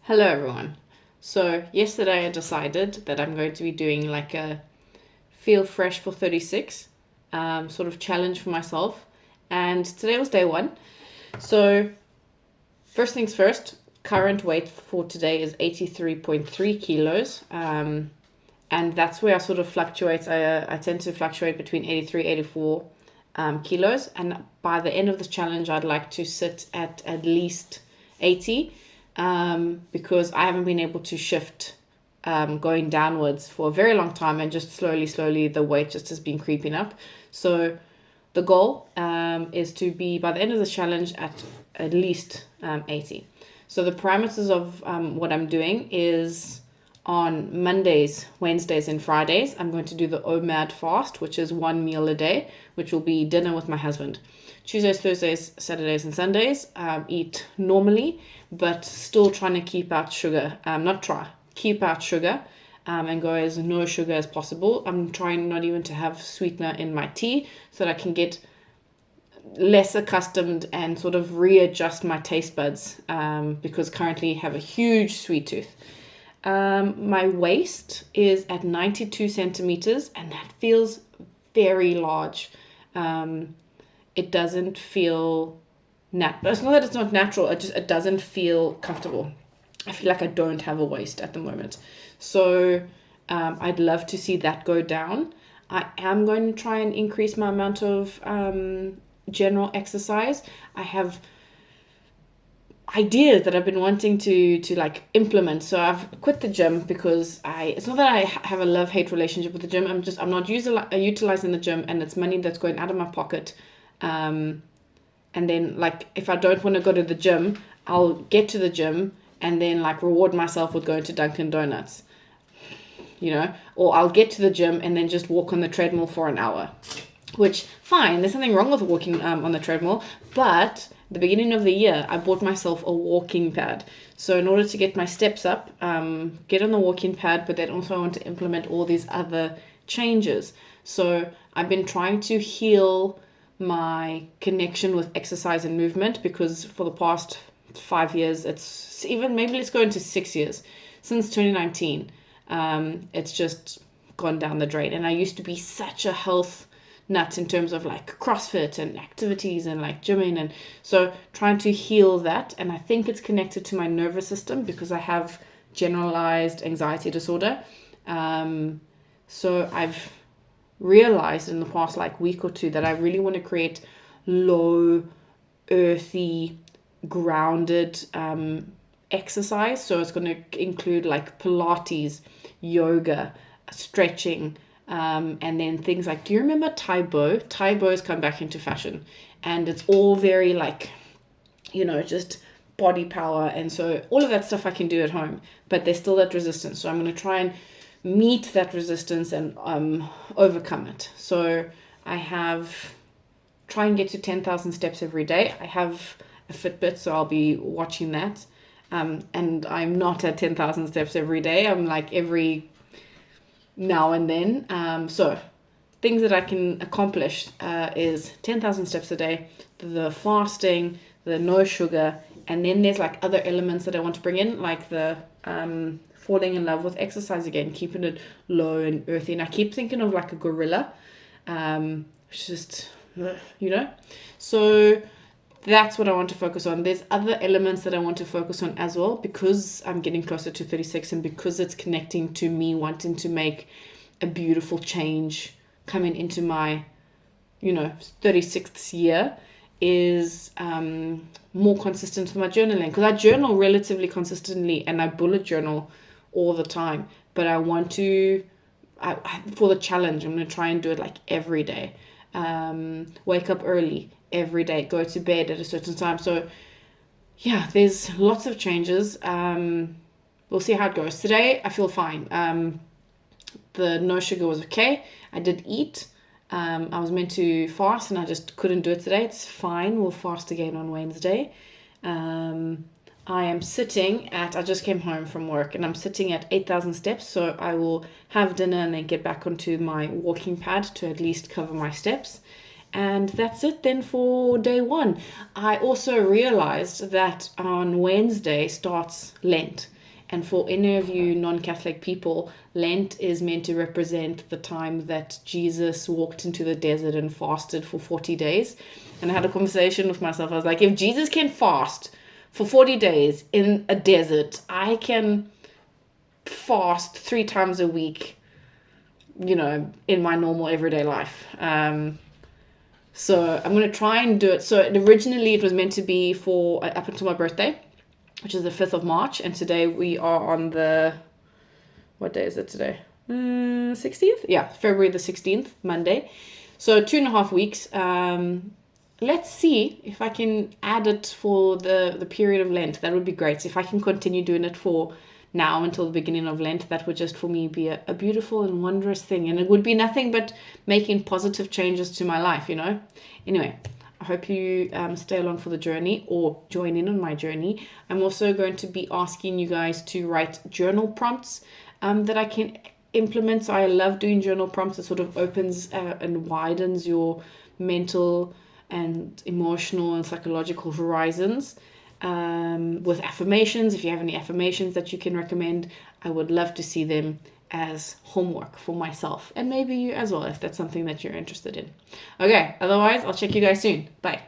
Hello, everyone. So, yesterday I decided that I'm going to be doing like a Feel Fresh for 36 sort of challenge for myself. And today was day one. So, first things first, current weight for today is 83.3 kilos. And that's where I sort of fluctuate. I tend to fluctuate between 83, 84 kilos. And by the end of the challenge, I'd like to sit at least 80 because I haven't been able to shift going downwards for a very long time, and just slowly, the weight just has been creeping up. So the goal is to be, by the end of the challenge, at least 80. So the parameters of what I'm doing is on Mondays, Wednesdays, and Fridays, I'm going to do the OMAD fast, which is one meal a day, which will be dinner with my husband. Tuesdays, Thursdays, Saturdays, and Sundays, eat normally, but still trying to keep out sugar. Keep out sugar and go as no sugar as possible. I'm trying not even to have sweetener in my tea so that I can get less accustomed and sort of readjust my taste buds because currently I have a huge sweet tooth. My waist is at 92 centimeters, and that feels very large. It doesn't feel natural. It's not that it's not natural, it doesn't feel comfortable. I feel like I don't have a waist at the moment. So I'd love to see that go down. I am going to try and increase my amount of general exercise. I have ideas that I've been wanting to like implement. So I've quit the gym because it's not that I have a love-hate relationship with the gym. I'm not utilizing the gym, and it's money that's going out of my pocket. And then like if I don't want to go to the gym, I'll get to the gym and then like reward myself with going to Dunkin' Donuts, or I'll get to the gym and then just walk on the treadmill for an hour, which fine, there's nothing wrong with walking on the treadmill, but the beginning of the year I bought myself a walking pad. So in order to get my steps up, get on the walking pad, but then also I want to implement all these other changes. So I've been trying to heal my connection with exercise and movement, because for the past 5 years, it's even, maybe let's go into 6 years, since 2019, it's just gone down the drain. And I used to be such a health nut in terms of like CrossFit and activities and like gymming, and so trying to heal that. And I think it's connected to my nervous system because I have generalized anxiety disorder. So I've realized in the past like week or two that I really want to create low, earthy, grounded exercise. So it's going to include like Pilates, yoga, stretching, and then things like, do you remember Tae Bo? Tae Bo has come back into fashion, and it's all very like, just body power. And so all of that stuff I can do at home, but there's still that resistance. So I'm going to try and meet that resistance and overcome it. So I try and get to 10,000 steps every day. I have a Fitbit, so I'll be watching that. And I'm not at 10,000 steps every day. I'm like every now and then. So things that I can accomplish is 10,000 steps a day, the fasting, the no sugar, and then there's like other elements that I want to bring in, like the falling in love with exercise again, keeping it low and earthy. And I keep thinking of like a gorilla, just, so that's what I want to focus on. There's other elements that I want to focus on as well, because I'm getting closer to 36 and because it's connecting to me wanting to make a beautiful change coming into my, 36th year, is more consistent with my journaling, because I journal relatively consistently and I bullet journal all the time, but I want to, for the challenge, I'm going to try and do it like every day. Wake up early every day, go to bed at a certain time. So yeah, there's lots of changes. We'll see how it goes. Today I feel fine. The no sugar was okay. I did eat. I was meant to fast and I just couldn't do it today. It's fine. We'll fast again on Wednesday. I am sitting I just came home from work and I'm sitting at 8,000 steps. So I will have dinner and then get back onto my walking pad to at least cover my steps. And that's it then for day one. I also realized that on Wednesday starts Lent. And for any of you non-Catholic people, Lent is meant to represent the time that Jesus walked into the desert and fasted for 40 days. And I had a conversation with myself. I was like, if Jesus can fast for 40 days in a desert, I can fast 3 times a week, in my normal everyday life. So I'm going to try and do it. So originally it was meant to be for up until my birthday, which is the 5th of March. And today we are on what day is it today? 16th? Yeah, February the 16th, Monday. So 2.5 weeks. Let's see if I can add it for the period of Lent. That would be great. If I can continue doing it for now until the beginning of Lent, that would just for me be a beautiful and wondrous thing. And it would be nothing but making positive changes to my life, Anyway, I hope you stay along for the journey or join in on my journey. I'm also going to be asking you guys to write journal prompts that I can implement. So I love doing journal prompts. It sort of opens and widens your mental and emotional and psychological horizons. With affirmations, if you have any affirmations that you can recommend, I would love to see them as homework for myself and maybe you as well, if that's something that you're interested in. Okay, otherwise I'll check you guys soon. Bye.